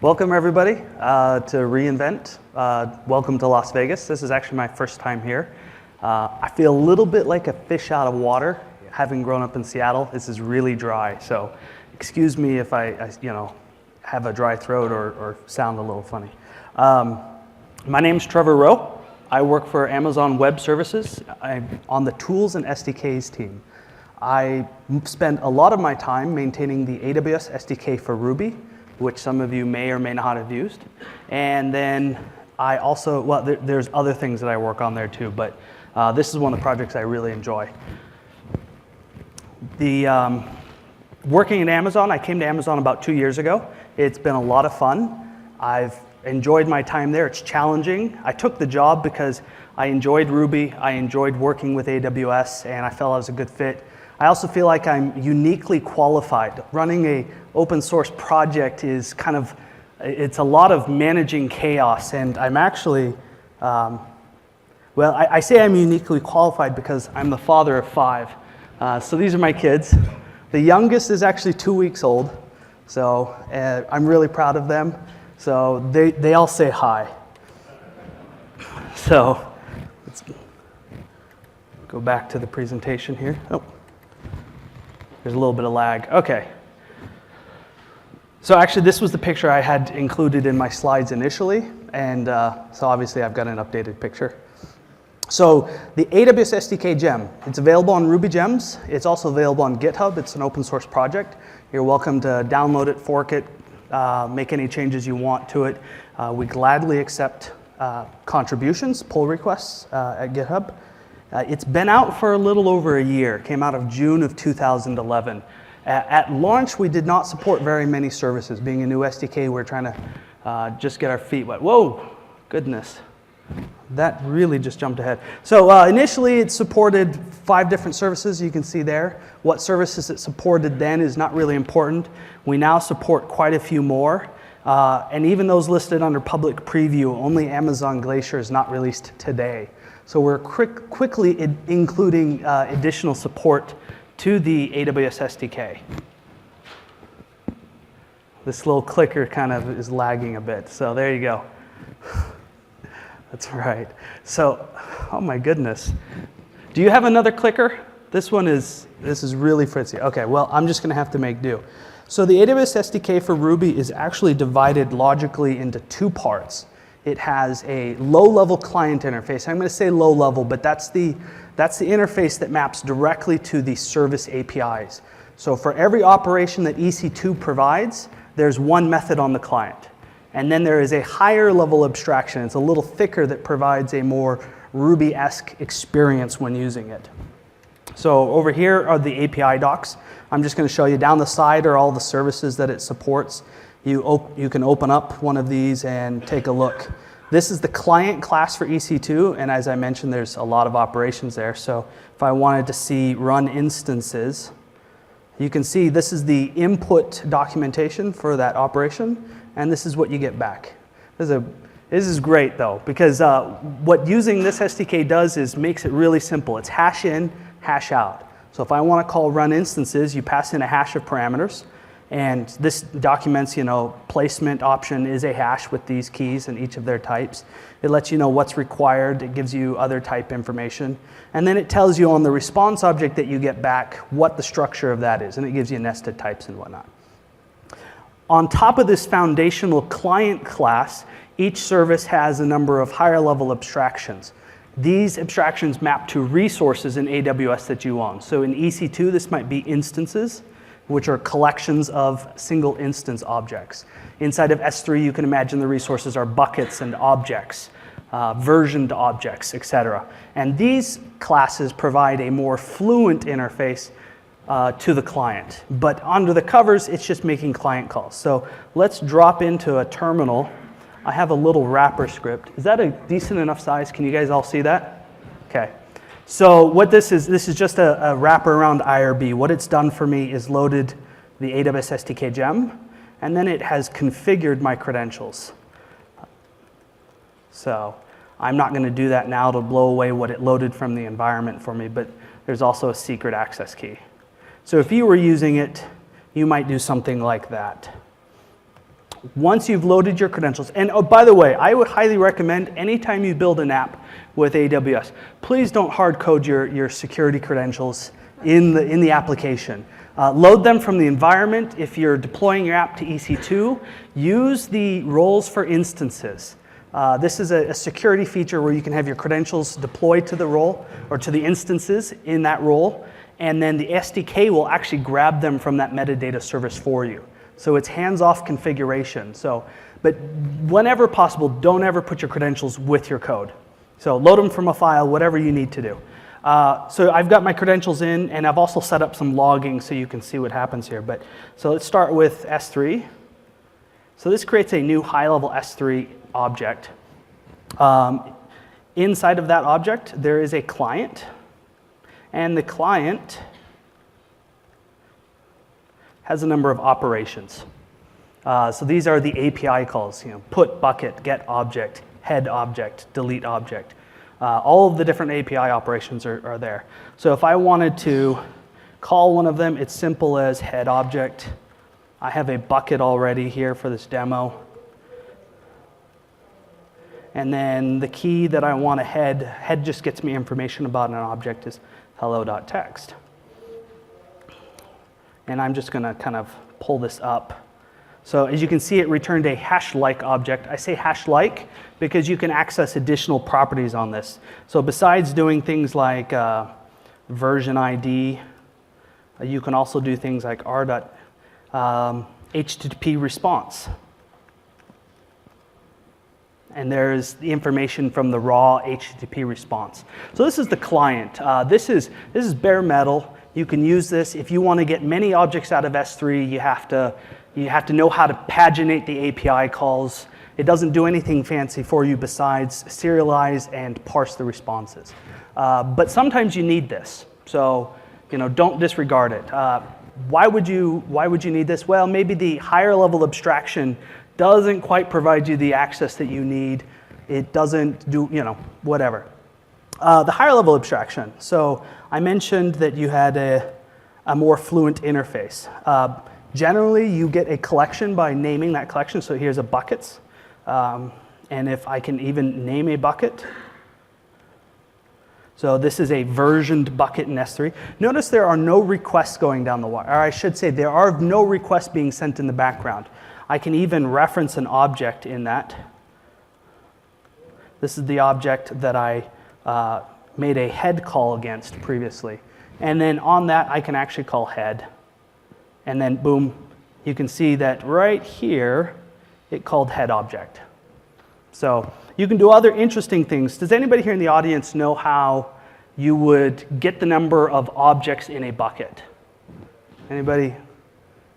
Welcome everybody to reInvent. Welcome to Las Vegas. This is actually my first time here. I feel a little bit like a fish out of water, having grown up in Seattle. This is really dry, so excuse me if I have a dry throat or sound a little funny. My name's Trevor Rowe. I work for Amazon Web Services. I'm on the Tools and SDKs team. I spend a lot of my time maintaining the AWS SDK for Ruby, which some of you may or may not have used. And then I also, well, there's other things that I work on there too, but this is one of the projects I really enjoy. Working at Amazon, I came to Amazon about 2 years ago. It's been a lot of fun. I've enjoyed my time there. It's challenging. I took the job because I enjoyed Ruby, I enjoyed working with AWS, and I felt I was a good fit. I also feel like I'm uniquely qualified. Running a open source project is it's a lot of managing chaos, and I'm actually, I say I'm uniquely qualified because I'm the father of 5. So these are my kids. The youngest is actually 2 weeks old, so I'm really proud of them. So they all say hi. So let's go back to the presentation here. Oh. There's a little bit of lag. Okay. So actually, this was the picture I had included in my slides initially, and so obviously I've got an updated picture. So the AWS SDK gem, it's available on Ruby Gems. It's also available on GitHub. It's an open source project. You're welcome to download it, fork it, make any changes you want to it. We gladly accept contributions, pull requests at GitHub. It's been out for a little over a year. It came out of June of 2011. At launch, we did not support very many services. Being a new SDK, we're trying to just get our feet wet. Whoa, goodness. That really just jumped ahead. So initially, it supported 5 different services. You can see there. What services it supported then is not really important. We now support quite a few more. And even those listed under public preview, only Amazon Glacier is not released today. So we're quickly including additional support to the AWS SDK. This little clicker kind of is lagging a bit, so there you go. That's right. So, oh my goodness. Do you have another clicker? This is really fritzy. Okay, well, I'm just gonna have to make do. So the AWS SDK for Ruby is actually divided logically into 2 parts. It has a low-level client interface. I'm going to say low-level, but that's the interface that maps directly to the service APIs. So for every operation that EC2 provides, there's one method on the client. And then there is a higher-level abstraction. It's a little thicker that provides a more Ruby-esque experience when using it. So over here are the API docs. I'm just going to show you. Down the side are all the services that it supports. You can open up one of these and take a look. This is the client class for EC2, and as I mentioned, there's a lot of operations there. So if I wanted to see run instances, you can see this is the input documentation for that operation, and this is what you get back. This is great though, because what using this SDK does is makes it really simple. It's hash in, hash out. So if I want to call run instances, you pass in a hash of parameters. And this documents, placement option is a hash with these keys and each of their types. It lets you know what's required. It gives you other type information. And then it tells you on the response object that you get back what the structure of that is. And it gives you nested types and whatnot. On top of this foundational client class, each service has a number of higher level abstractions. These abstractions map to resources in AWS that you own. So in EC2, this might be instances, which are collections of single instance objects. Inside of S3, you can imagine the resources are buckets and objects, versioned objects, etc. And these classes provide a more fluent interface to the client. But under the covers, it's just making client calls. So let's drop into a terminal. I have a little wrapper script. Is that a decent enough size? Can you guys all see that? Okay. So what this is just a wrapper around IRB. What it's done for me is loaded the AWS SDK gem, and then it has configured my credentials. So I'm not going to do that now to blow away what it loaded from the environment for me, but there's also a secret access key. So if you were using it, you might do something like that. once you've loaded your credentials, and oh, by the way, I would highly recommend anytime you build an app with AWS, please don't hard code your security credentials in the application. Load them from the environment. If you're deploying your app to EC2, use the roles for instances. This is a security feature where you can have your credentials deployed to the role or to the instances in that role, and then the SDK will actually grab them from that metadata service for you. So it's hands-off configuration. But whenever possible, don't ever put your credentials with your code. So load them from a file, whatever you need to do. So I've got my credentials in, and I've also set up some logging so you can see what happens here. So let's start with S3. So this creates a new high-level S3 object. Inside of that object, there is a client, and the client has a number of operations. So these are the API calls, put bucket, get object, head object, delete object. All of the different API operations are there. So if I wanted to call one of them, it's simple as head object. I have a bucket already here for this demo. And then the key that I want to head just gets me information about an object is hello.text. And I'm just going to kind of pull this up. So as you can see, it returned a hash-like object. I say hash-like because you can access additional properties on this. So besides doing things like version ID, you can also do things like HTTP response. And there's the information from the raw HTTP response. So this is the client. This is bare metal. You can use this. If you want to get many objects out of S3, you have to know how to paginate the API calls. It doesn't do anything fancy for you besides serialize and parse the responses. But sometimes you need this. So don't disregard it. Why would you need this? Well, maybe the higher level abstraction doesn't quite provide you the access that you need. It doesn't do, whatever. The higher level abstraction. So I mentioned that you had a more fluent interface. Generally, you get a collection by naming that collection. So here's a buckets. And if I can even name a bucket. So this is a versioned bucket in S3. Notice there are no requests going down the wire. Or I should say there are no requests being sent in the background. I can even reference an object in that. This is the object that I made a head call against previously. And then on that, I can actually call head. And then boom, you can see that right here, it called head object. So you can do other interesting things. Does anybody here in the audience know how you would get the number of objects in a bucket? Anybody?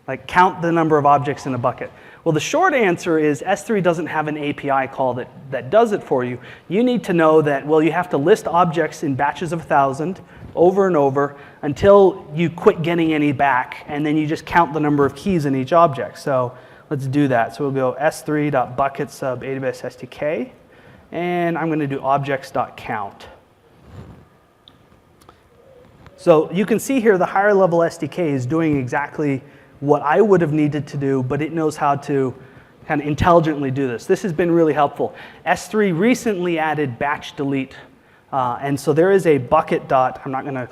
Like count the number of objects in a bucket. Well, the short answer is S3 doesn't have an API call that does it for you. You need to know that, well, you have to list objects in batches of 1,000 over and over until you quit getting any back, and then you just count the number of keys in each object. So let's do that. So we'll go s3.bucket sub AWS SDK, and I'm going to do objects.count. So you can see here the higher level SDK is doing exactly what I would have needed to do, but it knows how to kind of intelligently do this. This has been really helpful. S3 recently added batch delete, and so there is a bucket dot, I'm not going to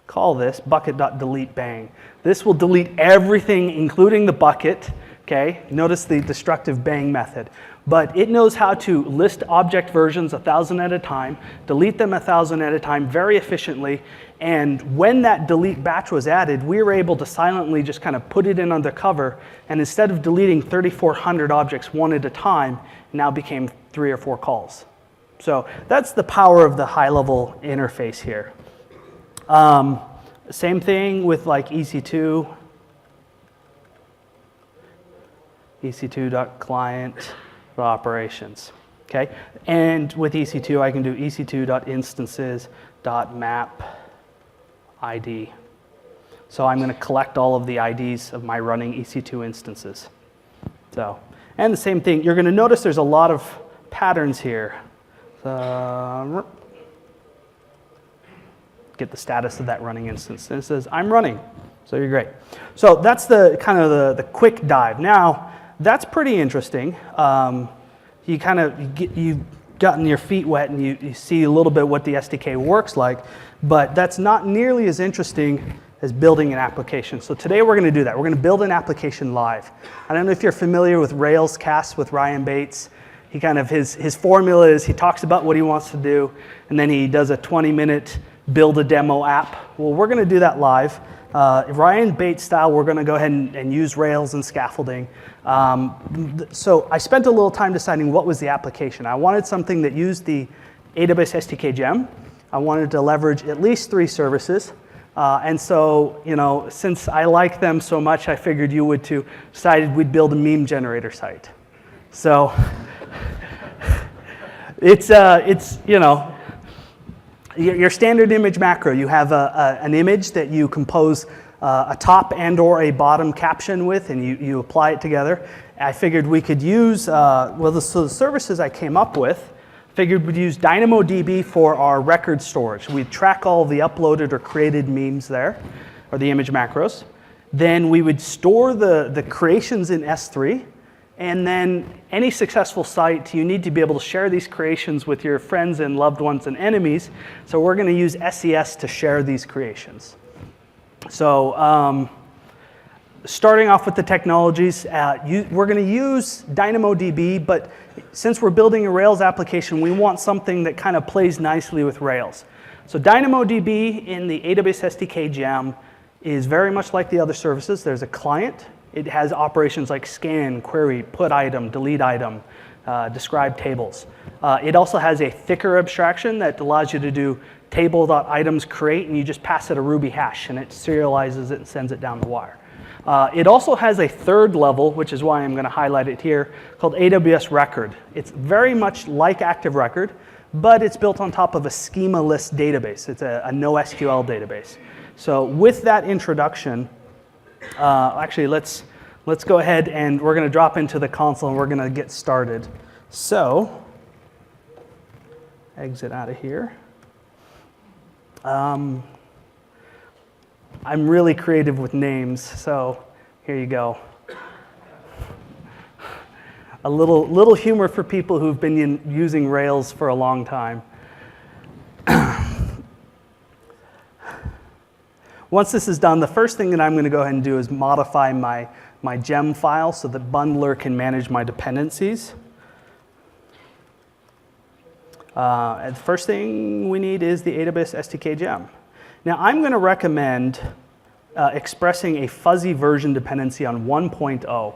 call this bucket.delete bang. This will delete everything, including the bucket, okay? Notice the destructive bang method. But it knows how to list object versions 1,000 at a time, delete them 1,000 at a time very efficiently, and when that delete batch was added, we were able to silently just kind of put it in under cover, and instead of deleting 3,400 objects one at a time, it now became 3 or 4 calls. So that's the power of the high-level interface here. Same thing with like EC2, ec2.client operations, okay? And with EC2, I can do ec2.instances.map ID. So I'm going to collect all of the IDs of my running EC2 instances. So, and the same thing, you're going to notice there's a lot of patterns here. Get the status of that running instance. And it says, I'm running. So you're great. So that's the kind of the quick dive. Now, that's pretty interesting. You've gotten your feet wet and you see a little bit what the SDK works like, but that's not nearly as interesting as building an application. So today we're going to do that. We're going to build an application live. I don't know if you're familiar with Rails Cast with Ryan Bates. He his formula is he talks about what he wants to do, and then he does a 20-minute build a demo app. Well, we're going to do that live. Ryan Bates style, we're going to go ahead and use Rails and scaffolding. So I spent a little time deciding what was the application. I wanted something that used the AWS SDK gem. I wanted to leverage at least 3 services. And so, since I like them so much, I figured you would too. Decided we'd build a meme generator site. So it's your standard image macro. You have an image that you compose a top and or a bottom caption with, and you apply it together. I figured we could use, the services I came up with, figured we'd use Dynamodb for our record storage. We'd track all the uploaded or created memes there, or the image macros. Then we would store the creations in S3, and then any successful site, you need to be able to share these creations with your friends and loved ones and enemies. So we're going to use SES to share these creations. So starting off with the technologies, we're going to use Dynamodb, but since we're building a Rails application, we want something that kind of plays nicely with Rails. So Dynamodb in the AWS SDK gem is very much like the other services. There's a client. It has operations like scan, query, put item, delete item, describe tables. It also has a thicker abstraction that allows you to do table.items create, and you just pass it a Ruby hash, and it serializes it and sends it down the wire. It also has a third level, which is why I'm going to highlight it here, called AWS Record. It's very much like Active Record, but it's built on top of a schema-less database. It's a NoSQL database. So with that introduction, actually, let's go ahead and we're going to drop into the console and we're going to get started. So, exit out of here. I'm really creative with names, so here you go. A little humor for people who've been using Rails for a long time. Once this is done, the first thing that I'm going to go ahead and do is modify my gem file so that Bundler can manage my dependencies. And the first thing we need is the AWS SDK gem. Now, I'm going to recommend expressing a fuzzy version dependency on 1.0.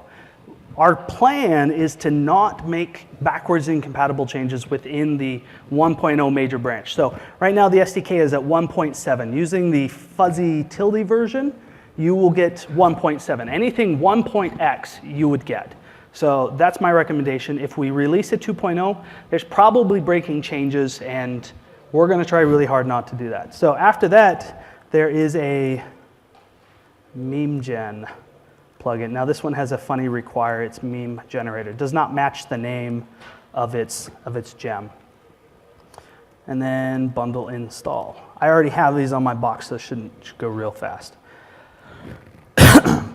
Our plan is to not make backwards incompatible changes within the 1.0 major branch. So right now the SDK is at 1.7. Using the fuzzy tilde version, you will get 1.7. Anything 1.x you would get. So that's my recommendation. If we release at 2.0, there's probably breaking changes, and we're going to try really hard not to do that. So after that, there is a memegen plugin. Now this one has a funny require. It's meme generator. It does not match the name of its gem. And then bundle install. I already have these on my box, so it should go real fast.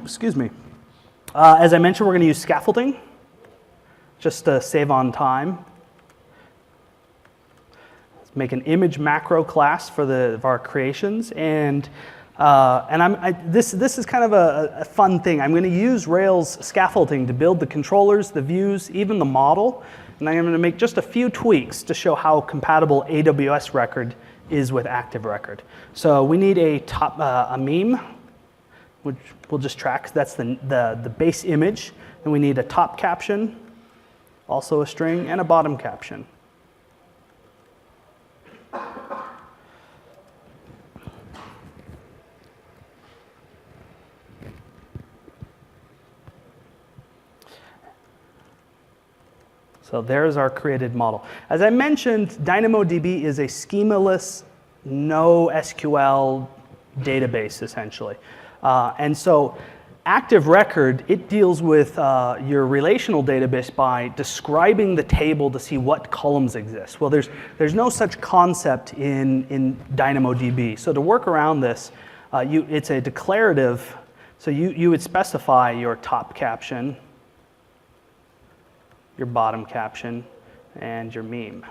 Excuse me. As I mentioned, we're going to use scaffolding just to save on time. Let's make an image macro class for our creations, and this is kind of a fun thing. I'm going to use Rails scaffolding to build the controllers, the views, even the model, and I'm going to make just a few tweaks to show how compatible AWS Record is with Active Record. So we need a meme, which we'll just track. That's the base image, and we need a top caption, also a string, and a bottom caption. So there's our created model. As I mentioned, Dynamodb is a schema-less, no SQL database, essentially. And so Active Record, it deals with your relational database by describing the table to see what columns exist. Well, there's no such concept in Dynamodb. So to work around this, it's a declarative. So you would specify your top caption, your bottom caption, and your meme.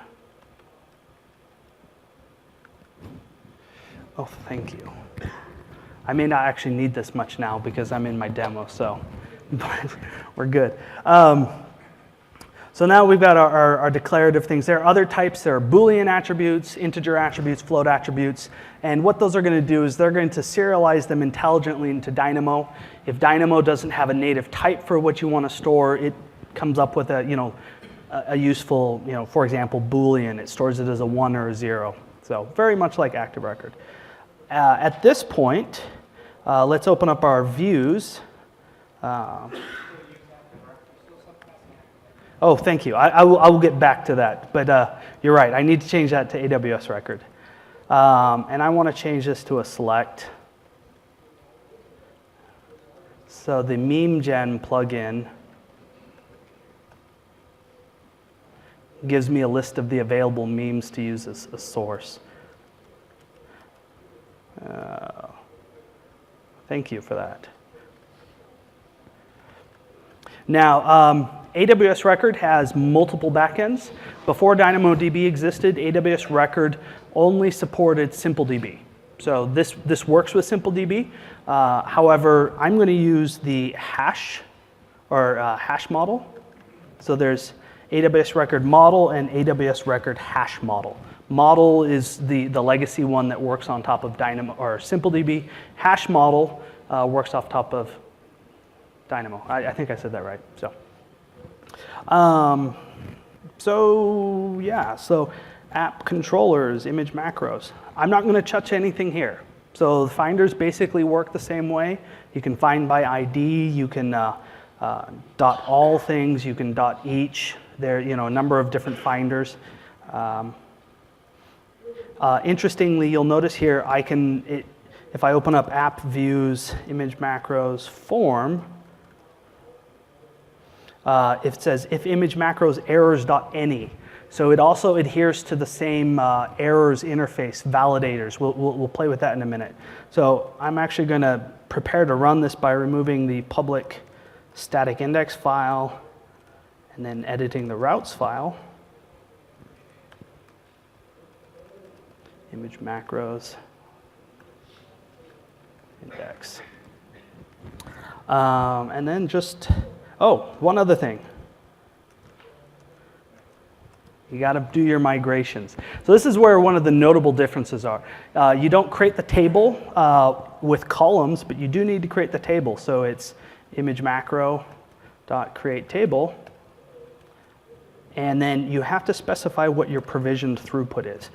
Oh, thank you. I may not actually need this much now because I'm in my demo, so we're good. So now we've got our declarative things. There are other types. There are Boolean attributes, integer attributes, float attributes. And what those are going to do is they're going to serialize them intelligently into Dynamo. If Dynamo doesn't have a native type for what you want to store, it comes up with a useful, for example, Boolean. It stores it as a 1 or a 0. So very much like Active Record. At this point, let's open up our views. Oh, thank you. I will get back to that. But you're right. I need to change that to AWS Record. And I want to change this to a select. So the meme gen plugin gives me a list of the available memes to use as a source. Thank you for that. Now, AWS Record has multiple backends. Before DynamoDB existed, AWS Record only supported SimpleDB. So this works with SimpleDB. However, I'm going to use the hash model. So there's AWS Record model and AWS Record hash model. Model is the legacy one that works on top of Dynamo or SimpleDB. Hash model works off top of Dynamo. I think I said that right. So app controllers, image macros. I'm not going to touch anything here. So the finders basically work the same way. You can find by ID. You can dot all things. You can dot each. There are a number of different finders. Interestingly, you'll notice here if I open up app views, image macros, form, it says if image macros errors.any. So it also adheres to the same errors interface validators. We'll play with that in a minute. So I'm actually going to prepare to run this by removing the public static index file and then editing the routes file. Image macros, index. And then one other thing. You got to do your migrations. So this is where one of the notable differences are. You don't create the table with columns, but you do need to create the table. So it's image macro dot create table. And then you have to specify what your provisioned throughput is.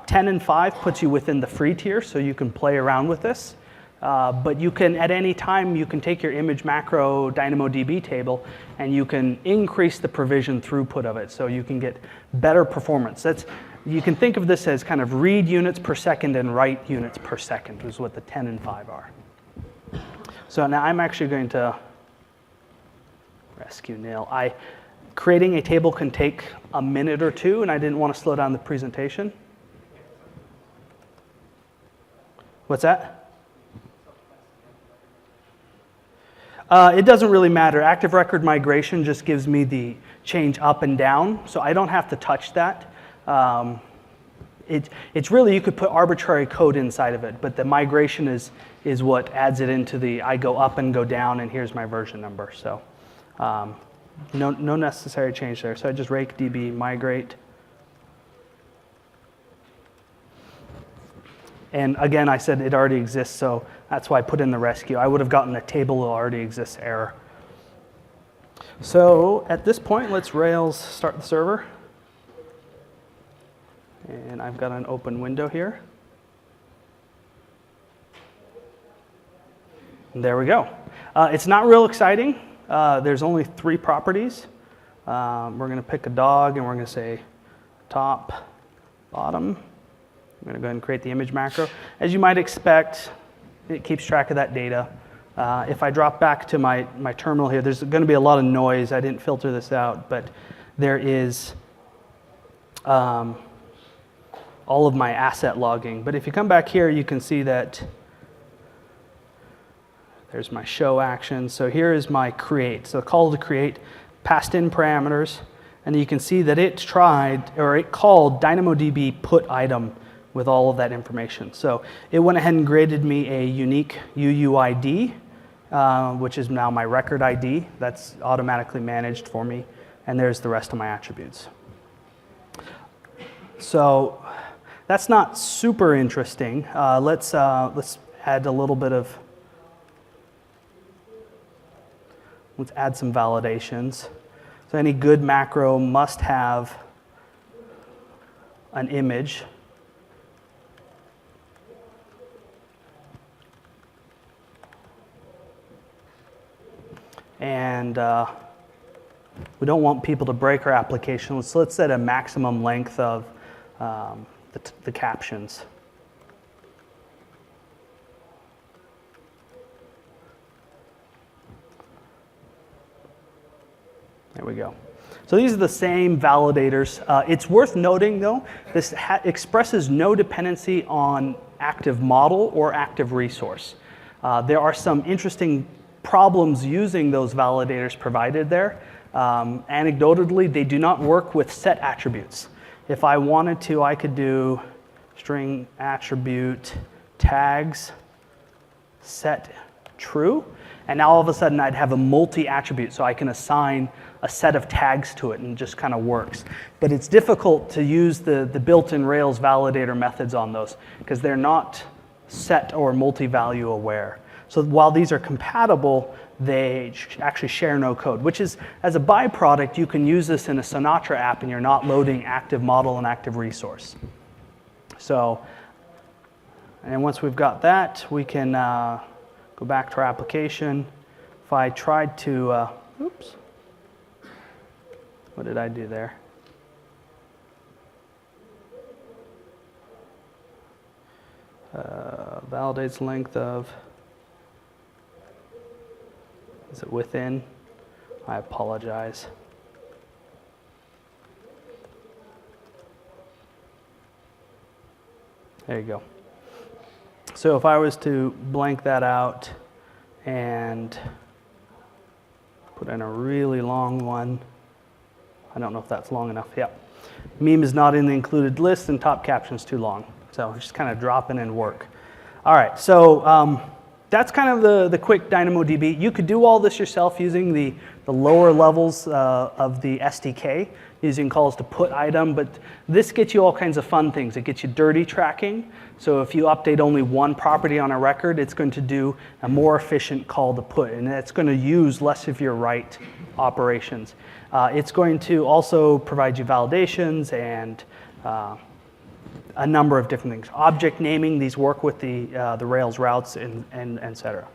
10 and 5 puts you within the free tier, so you can play around with this. But you can, at any time, you can take your image macro DynamoDB table and you can increase the provision throughput of it so you can get better performance. You can think of this as kind of read units per second and write units per second is what the 10 and 5 are. So now I'm actually going to rescue nil. Creating a table can take a minute or two, and I didn't want to slow down the presentation. What's that? It doesn't really matter. Active record migration just gives me the change up and down, so I don't have to touch that. It's really, you could put arbitrary code inside of it, but the migration is what adds it into the I go up and go down, and here's my version number. So no necessary change there. So I just rake db migrate. And again, I said it already exists, so that's why I put in the rescue. I would have gotten a table that already exists error. So at this point, let's Rails start the server. And I've got an open window here. And there we go. It's not real exciting. There's only 3 properties. We're going to pick a dog, and we're going to say top, bottom. I'm going to go ahead and create the image macro. As you might expect, it keeps track of that data. If I drop back to my terminal here, there's going to be a lot of noise. I didn't filter this out, but there is all of my asset logging. But if you come back here, you can see that there's my show action. So here is my create. So call to create passed in parameters, and you can see that it called Dynamodb put item with all of that information. So it went ahead and graded me a unique UUID, which is now my record ID. That's automatically managed for me, and there's the rest of my attributes. So that's not super interesting. Let's add a little bit of, let's add some validations. So any good macro must have an image. And we don't want people to break our application. So let's set a maximum length of the captions. There we go. So these are the same validators. It's worth noting, though, this expresses no dependency on active model or active resource. There are some interesting problems using those validators provided there. Anecdotally, they do not work with set attributes. If I wanted to, I could do string attribute tags set true, and now all of a sudden I'd have a multi-attribute, so I can assign a set of tags to it, and it just kind of works. But it's difficult to use the built-in Rails validator methods on those because they're not set or multi-value aware. So while these are compatible, they actually share no code, which is, as a byproduct, you can use this in a Sinatra app and you're not loading active model and active resource. So, and once we've got that, we can go back to our application. If I tried to, oops, what did I do there? Validates length of, is it within? I apologize. There you go. So if I was to blank that out and put in a really long one, I don't know if that's long enough. Yep. Meme is not in the included list and top caption is too long. So just kind of drop in and work. All right, so that's kind of the quick DynamoDB. You could do all this yourself using the lower levels of the SDK, using calls to put item, but this gets you all kinds of fun things. It gets you dirty tracking. So if you update only one property on a record, it's going to do a more efficient call to put, and it's going to use less of your write operations. It's going to also provide you validations and a number of different things. Object naming, these work with the Rails routes and et cetera.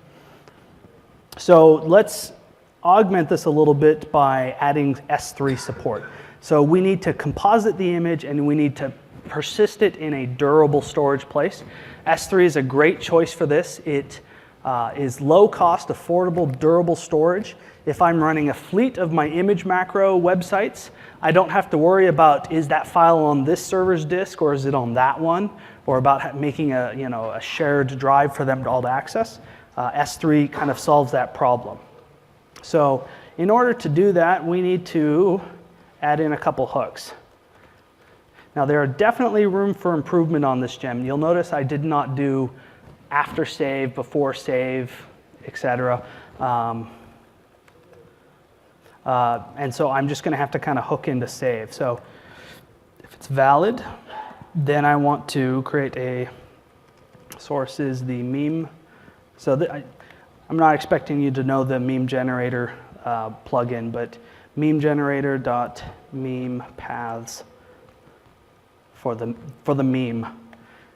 So let's augment this a little bit by adding S3 support. So we need to composite the image and we need to persist it in a durable storage place. S3 is a great choice for this. It is low cost, affordable, durable storage. If I'm running a fleet of my image macro websites, I don't have to worry about, is that file on this server's disk or is it on that one, or about making a shared drive for them to all to access. S3 kind of solves that problem. So in order to do that, we need to add in a couple hooks. Now there are definitely room for improvement on this gem. You'll notice I did not do after save, before save, etc. And so I'm just going to have to kind of hook into save. So if it's valid, then I want to create a source is the meme. So I'm not expecting you to know the meme generator plugin, but meme generator dot meme paths for the meme,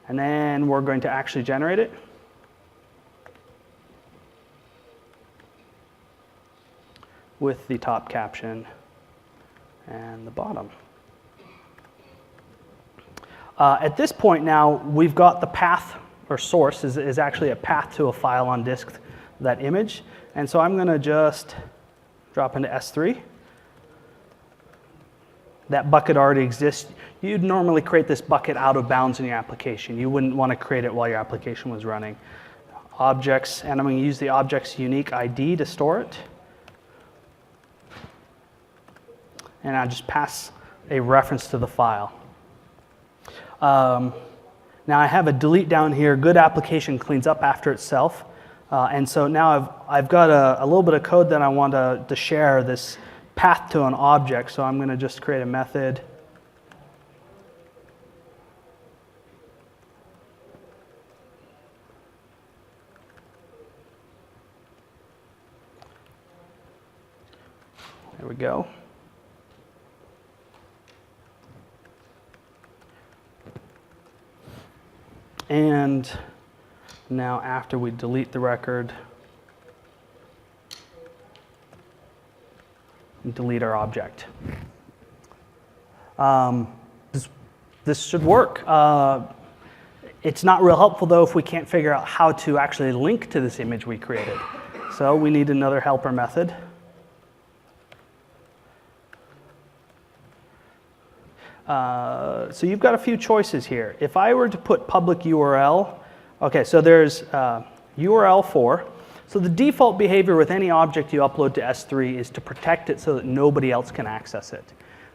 and then we're going to actually generate it. With the top caption and the bottom. At this point now, we've got the path, or source is actually a path to a file on disk, that image. And so I'm going to just drop into S3. That bucket already exists. You'd normally create this bucket out of bounds in your application. You wouldn't want to create it while your application was running. Objects, and I'm going to use the object's unique ID to store it. and I just pass a reference to the file. Now I have a delete down here. Good application cleans up after itself. And so now I've got a little bit of code that I want to share this path to an object. So I'm going to just create a method. There we go. And now after we delete the record, delete our object. This should work. It's not real helpful though if we can't figure out how to actually link to this image we created. So we need another helper method. So you've got a few choices here. If I were to put public URL, okay, so there's URL for. So the default behavior with any object you upload to S3 is to protect it so that nobody else can access it.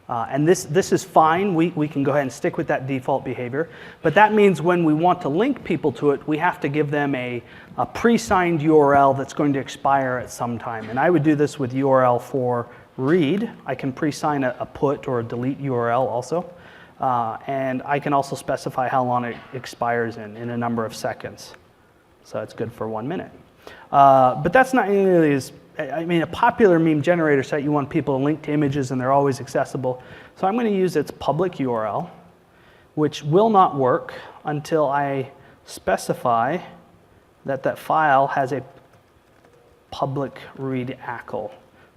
And this is fine. We can go ahead and stick with that default behavior. But that means when we want to link people to it, we have to give them a pre-signed URL that's going to expire at some time. And I would do this with URL for read. I can pre-sign a put or a delete URL also. And I can also specify how long it expires in a number of seconds. So it's good for 1 minute. But that's not nearly as, I mean, a popular meme generator site, you want people to link to images and they're always accessible. So I'm going to use its public URL, which will not work until I specify that that file has a public read ACL.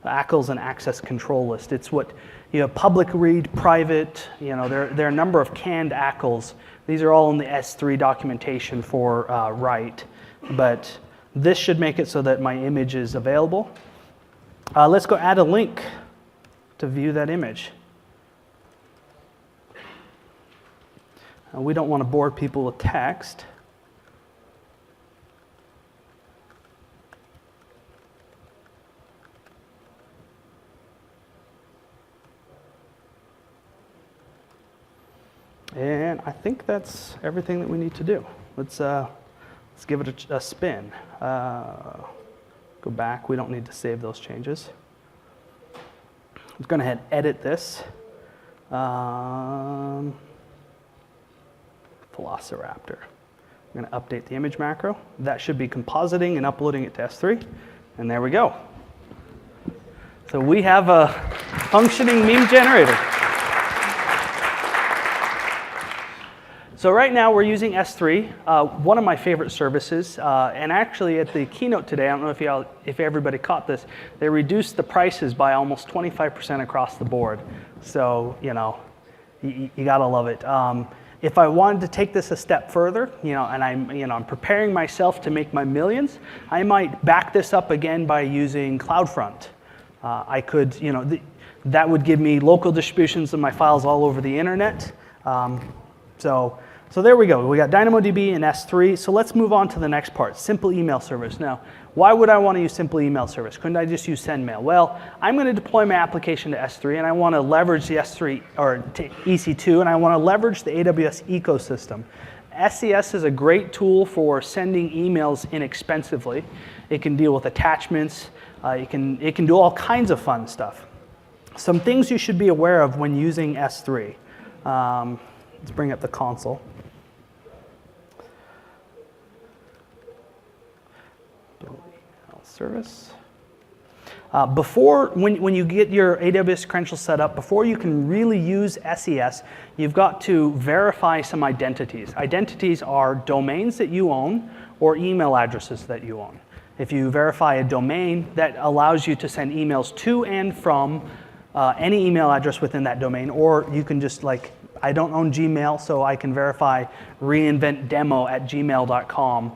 ACL is an access control list. It's what, you know, public read, private, you know, there are a number of canned ACLs. These are all in the S3 documentation for write, but this should make it so that my image is available. Let's go add a link to view that image. We don't want to bore people with text. And I think that's everything that we need to do. Let's give it a spin. Go back. We don't need to save those changes. I'm going to head edit this. Velociraptor. I'm going to update the image macro. That should be compositing and uploading it to S3. And there we go. So we have a functioning meme generator. So right now we're using S3, one of my favorite services, and actually at the keynote today, I don't know if everybody caught this, they reduced the prices by almost 25% across the board. So, you know, you gotta love it. If I wanted to take this a step further, you know, and I'm preparing myself to make my millions, I might back this up again by using CloudFront. I could, you know, that would give me local distributions of my files all over the internet. So there we go. We got Dynamodb and S3. So let's move on to the next part, simple email service. Now, why would I want to use simple email service? Couldn't I just use SendMail? Well, I'm going to deploy my application to S3, and I want to leverage the S3 or to EC2, and I want to leverage the AWS ecosystem. SES is a great tool for sending emails inexpensively. It can deal with attachments. It can do all kinds of fun stuff. Some things you should be aware of when using S3. Let's bring up the console. Service. When you get your AWS credentials set up, before you can really use SES, you've got to verify some identities. Identities are domains that you own or email addresses that you own. If you verify a domain, that allows you to send emails to and from any email address within that domain, or you can just, like, I don't own Gmail, so I can verify reinventdemo@gmail.com.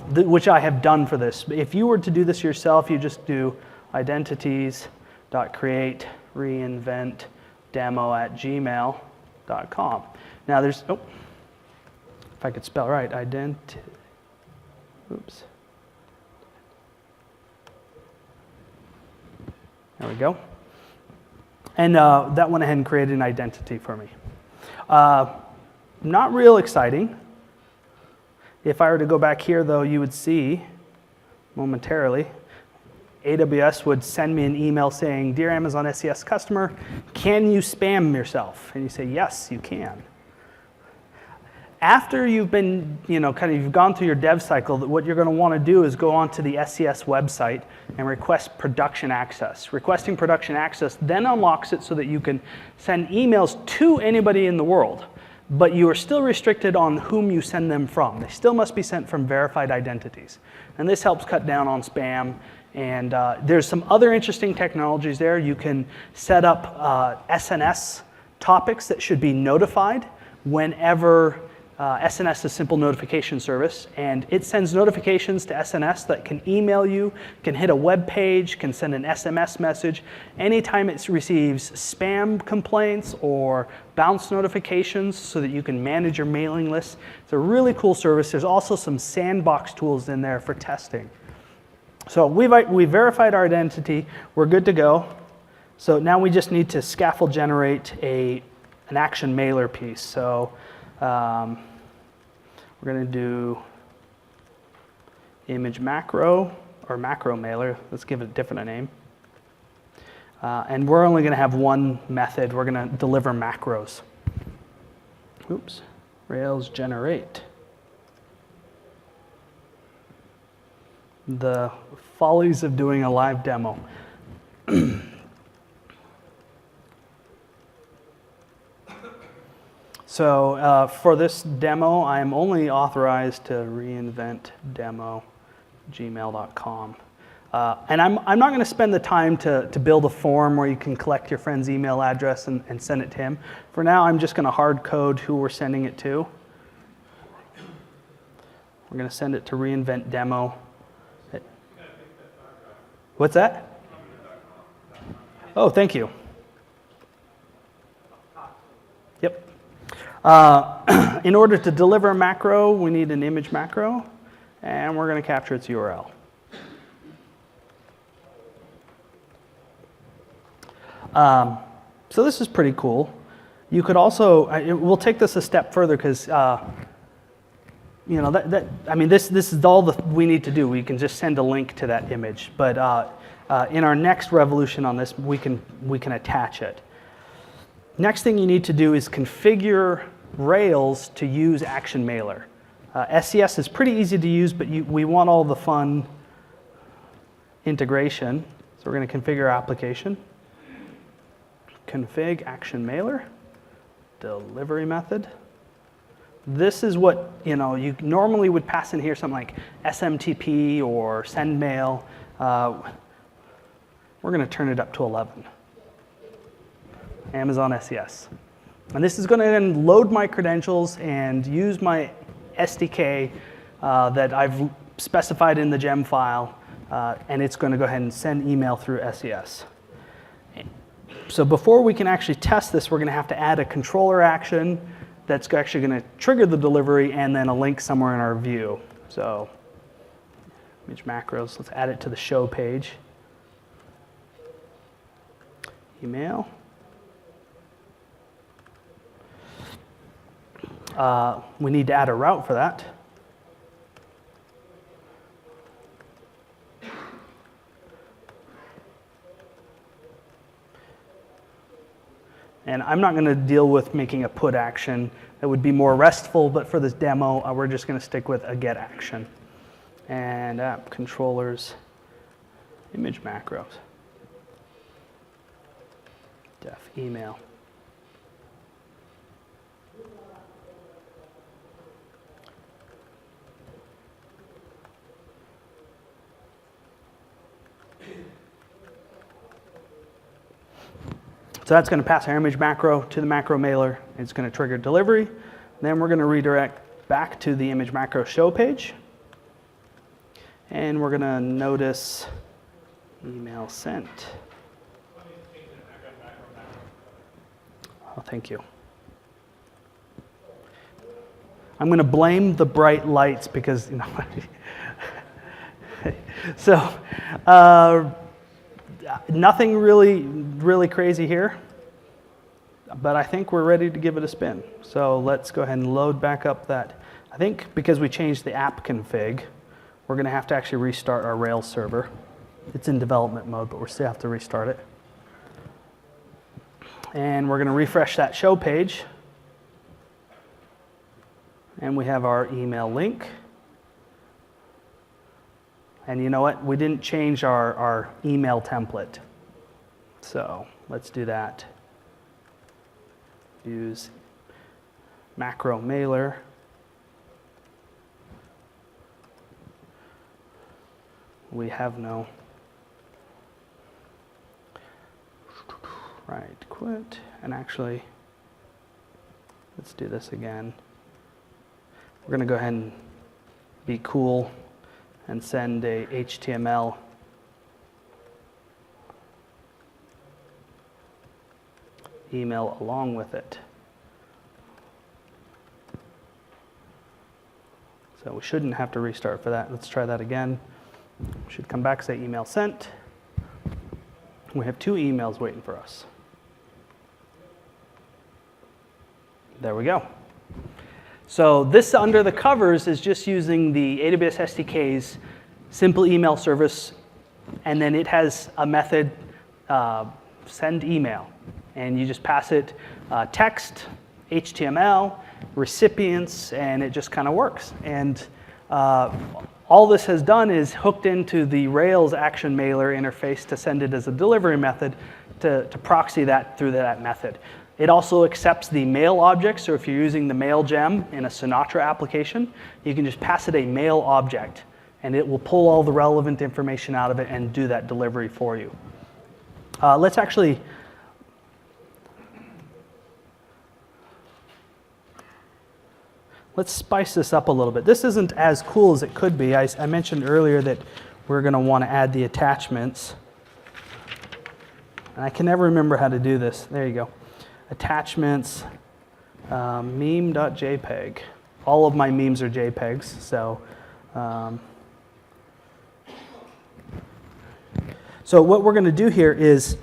Which I have done for this. If you were to do this yourself, you just do identities.create reinventdemo@gmail.com. Now there's, if I could spell right, oops. There we go. And that went ahead and created an identity for me. Not real exciting. If I were to go back here, though, you would see momentarily, AWS would send me an email saying, "Dear Amazon SES customer, can you spam yourself?" And you say, "Yes, you can." After you've been, you've gone through your dev cycle, what you're going to want to do is go onto the SES website and request production access. Requesting production access then unlocks it so that you can send emails to anybody in the world, but you are still restricted on whom you send them from. They still must be sent from verified identities. And this helps cut down on spam. And there's some other interesting technologies there. You can set up SNS topics that should be notified whenever SNS is simple notification service, and it sends notifications to SNS that can email you, can hit a web page, can send an SMS message. Anytime it receives spam complaints or bounce notifications so that you can manage your mailing list. It's a really cool service. There's also some sandbox tools in there for testing. So we verified our identity. We're good to go. So now we just need to scaffold generate an action mailer piece. So we're going to do image macro or macro mailer. Let's give it a different name. And we're only going to have one method. We're going to deliver macros. Oops, Rails generate. The follies of doing a live demo. So for this demo, I'm only authorized to reinvent demo gmail.com. And I'm not going to spend the time to build a form where you can collect your friend's email address and send it to him. For now, I'm just going to hard code who we're sending it to. We're going to send it to reinvent demo. What's that? Oh, thank you. Yep. In order to deliver a macro, we need an image macro, and we're going to capture its URL. So this is pretty cool. You could also, we'll take this a step further because, this is all we need to do. We can just send a link to that image, but in our next revolution on this, we can attach it. Next thing you need to do is configure Rails to use Action Mailer. SES is pretty easy to use, but we want all the fun integration. So we're going to configure application. Config Action Mailer. Delivery method. This is what you normally would pass in here, something like SMTP or send mail. We're going to turn it up to 11. Amazon SES. And this is going to then load my credentials and use my SDK that I've specified in the gem file, and it's going to go ahead and send email through SES. So before we can actually test this, we're going to have to add a controller action that's actually going to trigger the delivery and then a link somewhere in our view. So image macros, let's add it to the show page. Email. We need to add a route for that. And I'm not going to deal with making a put action. That would be more RESTful, but for this demo, we're just going to stick with a get action. And app controllers, image macros, def email. So that's going to pass our image macro to the macro mailer. It's going to trigger delivery. Then we're going to redirect back to the image macro show page. And we're going to notice email sent. Oh, thank you. I'm going to blame the bright lights because, so Nothing really crazy here, but I think we're ready to give it a spin. So let's go ahead and load back up that. I think because we changed the app config, we're going to have to actually restart our Rails server. It's in development mode, but we still have to restart it. And we're going to refresh that show page. And we have our email link. And you know what? We didn't change our email template. So let's do that. Use macro mailer. We have no. Right, quit. And actually, let's do this again. We're going to go ahead and be cool and send a HTML email along with it. So we shouldn't have to restart for that. Let's try that again. Should come back, say email sent. We have 2 emails waiting for us. There we go. So this under the covers is just using the AWS SDK's simple email service, and then it has a method, send email. And you just pass it text, HTML, recipients, and it just kind of works. And all this has done is hooked into the Rails action mailer interface to send it as a delivery method to proxy that through that method. It also accepts the mail object, so if you're using the mail gem in a Sinatra application, you can just pass it a mail object, and it will pull all the relevant information out of it and do that delivery for you. Let's spice this up a little bit. This isn't as cool as it could be. I mentioned earlier that we're going to want to add the attachments. And I can never remember how to do this. There you go. Attachments, meme.jpg. All of my memes are JPEGs, so what we're going to do here is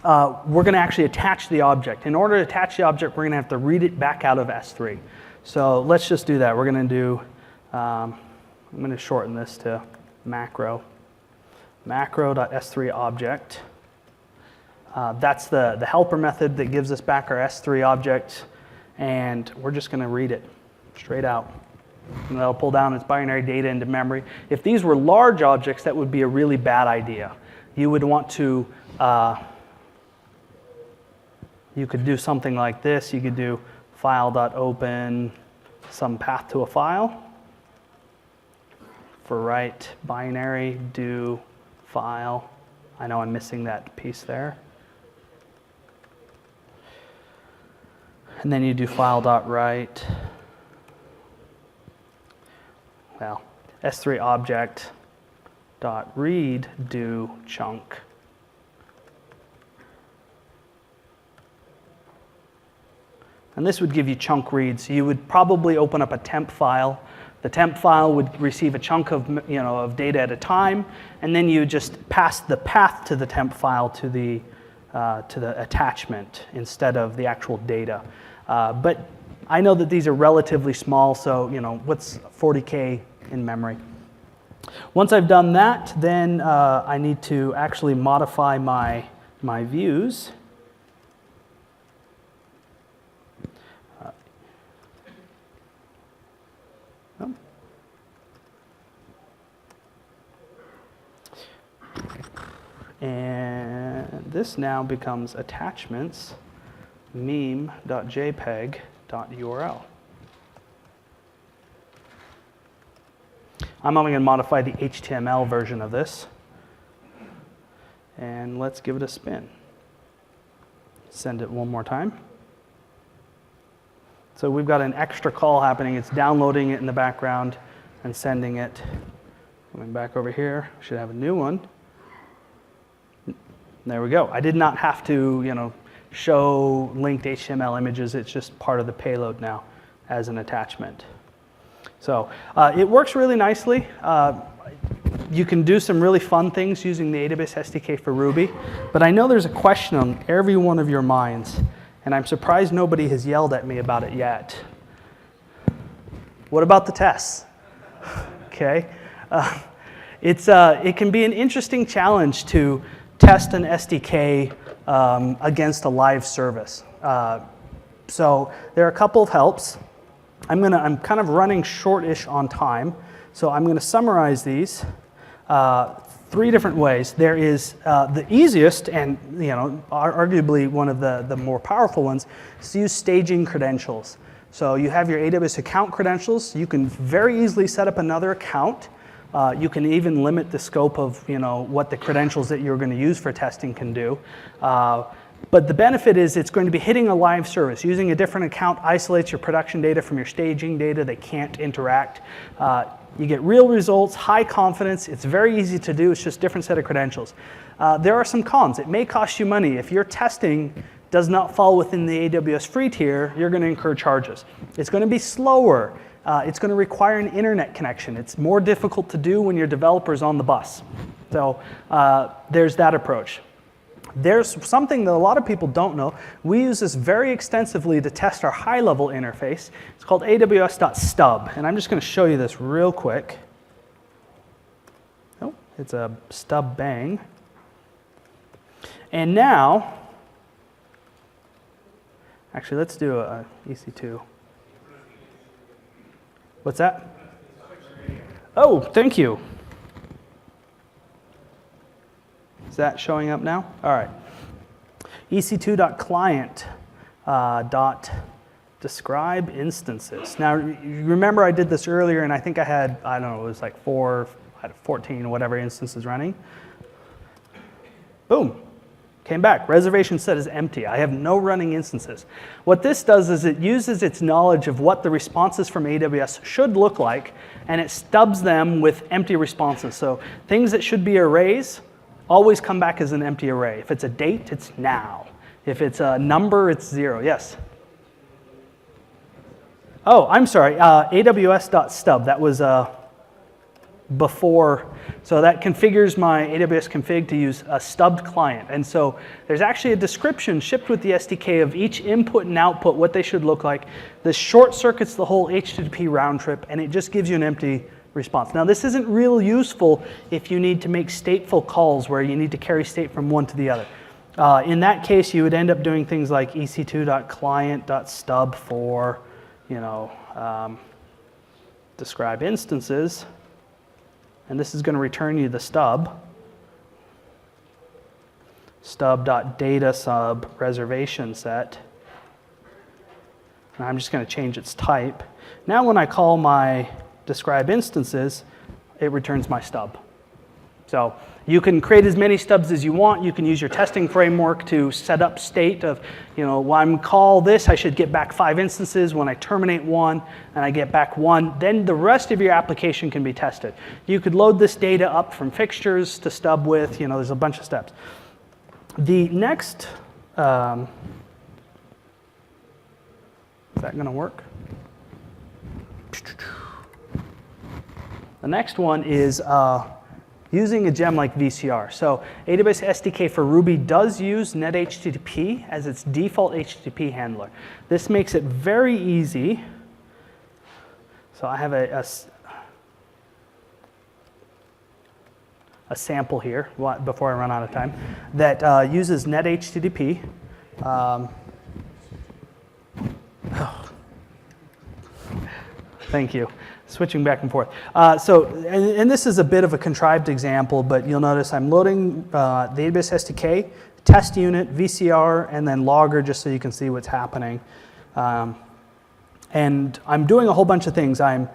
we're going to actually attach the object. In order to attach the object, we're going to have to read it back out of S3. So let's just do that. We're going to do, I'm going to shorten this to macro.s3 object. That's the helper method that gives us back our S3 object, and we're just going to read it straight out. And that'll pull down its binary data into memory. If these were large objects, that would be a really bad idea. You would want to, you could do something like this. You could do file.open some path to a file. For write binary, do file. I know I'm missing that piece there. And then you do file.write. Well, S3 object dot read do chunk. And this would give you chunk reads. You would probably open up a temp file. The temp file would receive a chunk of, of data at a time, and then you just pass the path to the temp file to the attachment instead of the actual data. But I know that these are relatively small, so what's 40K in memory? Once I've done that, then I need to actually modify my views. And this now becomes attachments meme.jpg.url. I'm only going to modify the HTML version of this. And let's give it a spin. Send it one more time. So we've got an extra call happening. It's downloading it in the background and sending it. Coming back over here, should have a new one. There we go. I did not have to, show linked HTML images. It's just part of the payload now as an attachment. So it works really nicely. you can do some really fun things using the AWS SDK for Ruby, but I know there's a question on every one of your minds, and I'm surprised nobody has yelled at me about it yet. What about the tests? Okay. It can be an interesting challenge to test an SDK against a live service. So there are a couple of helps. I'm kind of running short-ish on time, so I'm going to summarize these 3 different ways. There is the easiest and arguably one of the more powerful ones is to use staging credentials. So you have your AWS account credentials. You can very easily set up another account. You can even limit the scope of what the credentials that you're going to use for testing can do. But the benefit is it's going to be hitting a live service. Using a different account isolates your production data from your staging data. They can't interact. You get real results, high confidence. It's very easy to do. It's just a different set of credentials. There are some cons. It may cost you money. If your testing does not fall within the AWS free tier, you're going to incur charges. It's going to be slower. It's going to require an internet connection. It's more difficult to do when your developer's on the bus. So there's that approach. There's something that a lot of people don't know. We use this very extensively to test our high-level interface. It's called AWS.stub, and I'm just going to show you this real quick. Oh, it's a stub bang. And now, actually, let's do a EC2. What's that? Oh, thank you. Is that showing up now? All right. EC2.client describe instances. Now, you remember I did this earlier, and I think I had, I don't know, it was like 14, whatever instances running. Boom. Came back. Reservation set is empty. I have no running instances. What this does is it uses its knowledge of what the responses from AWS should look like, and it stubs them with empty responses. So things that should be arrays always come back as an empty array. If it's a date, it's now. If it's a number, it's 0. Yes? Oh, I'm sorry. AWS.stub. That was before. So that configures my AWS config to use a stubbed client. And so there's actually a description shipped with the SDK of each input and output, what they should look like. This short circuits the whole HTTP round trip, and it just gives you an empty response. Now, this isn't real useful if you need to make stateful calls where you need to carry state from one to the other. In that case, you would end up doing things like ec2.client.stub for, describe instances. And this is going to return you the stub. Stub.data sub reservation set. And I'm just going to change its type. Now when I call my describe instances, it returns my stub. So you can create as many stubs as you want. You can use your testing framework to set up state of, when I call this, I should get back 5 instances. When I terminate one and I get back 1, then the rest of your application can be tested. You could load this data up from fixtures to stub with, there's a bunch of steps. The next, is that going to work? The next one is using a gem like VCR. So AWS SDK for Ruby does use NetHTTP as its default HTTP handler. This makes it very easy. So I have a sample here before I run out of time that uses NetHTTP. Thank you. Switching back and forth. And this is a bit of a contrived example, but you'll notice I'm loading the AWS SDK, test unit, VCR, and then logger just so you can see what's happening. And I'm doing a whole bunch of things. I'm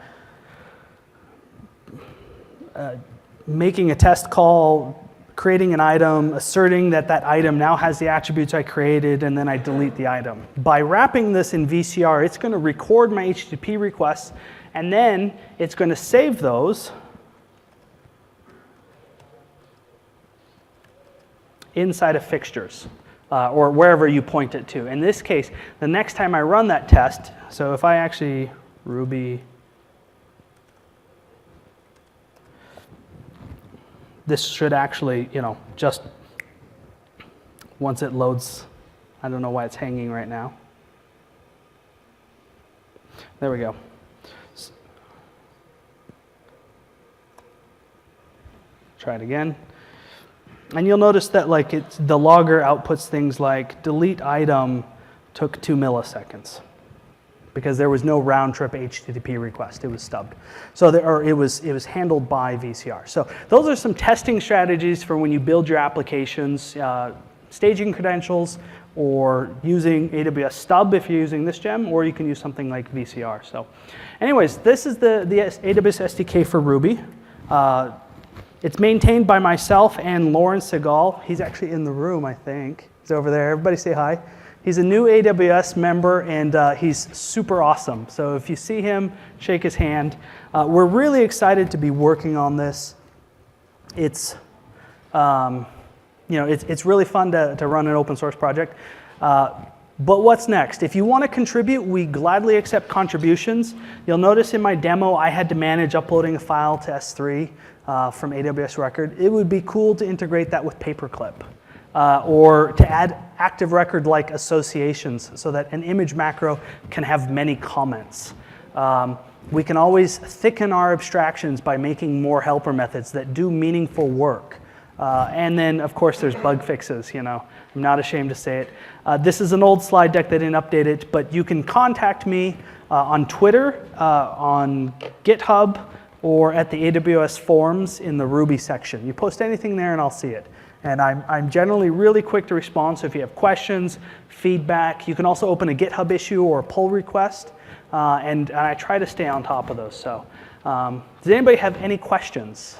making a test call, creating an item, asserting that that item now has the attributes I created, and then I delete the item. By wrapping this in VCR, it's going to record my HTTP requests, and then it's going to save those inside of fixtures or wherever you point it to. In this case, the next time I run that test, so if I actually Ruby this should actually, just once it loads, I don't know why it's hanging right now. There we go. Try it again. And you'll notice that the logger outputs things like delete item took 2 milliseconds because there was no round trip HTTP request. It was stubbed. So it was handled by VCR. So those are some testing strategies for when you build your applications, staging credentials, or using AWS Stub if you're using this gem, or you can use something like VCR. So anyways, this is the AWS SDK for Ruby. It's maintained by myself and Lawrence Segal. He's actually in the room, I think. He's over there. Everybody say hi. He's a new AWS member, and he's super awesome. So if you see him, shake his hand. We're really excited to be working on this. It's it's really fun to run an open source project. But what's next? If you want to contribute, we gladly accept contributions. You'll notice in my demo, I had to manage uploading a file to S3 from AWS Record. It would be cool to integrate that with Paperclip or to add active record-like associations so that an image macro can have many comments. We can always thicken our abstractions by making more helper methods that do meaningful work. And then, of course, there's bug fixes, I'm not ashamed to say it. This is an old slide deck, they didn't update it, but you can contact me on Twitter, on GitHub, or at the AWS forums in the Ruby section. You post anything there and I'll see it. And I'm generally really quick to respond, so if you have questions, feedback, you can also open a GitHub issue or a pull request, and I try to stay on top of those. So does anybody have any questions?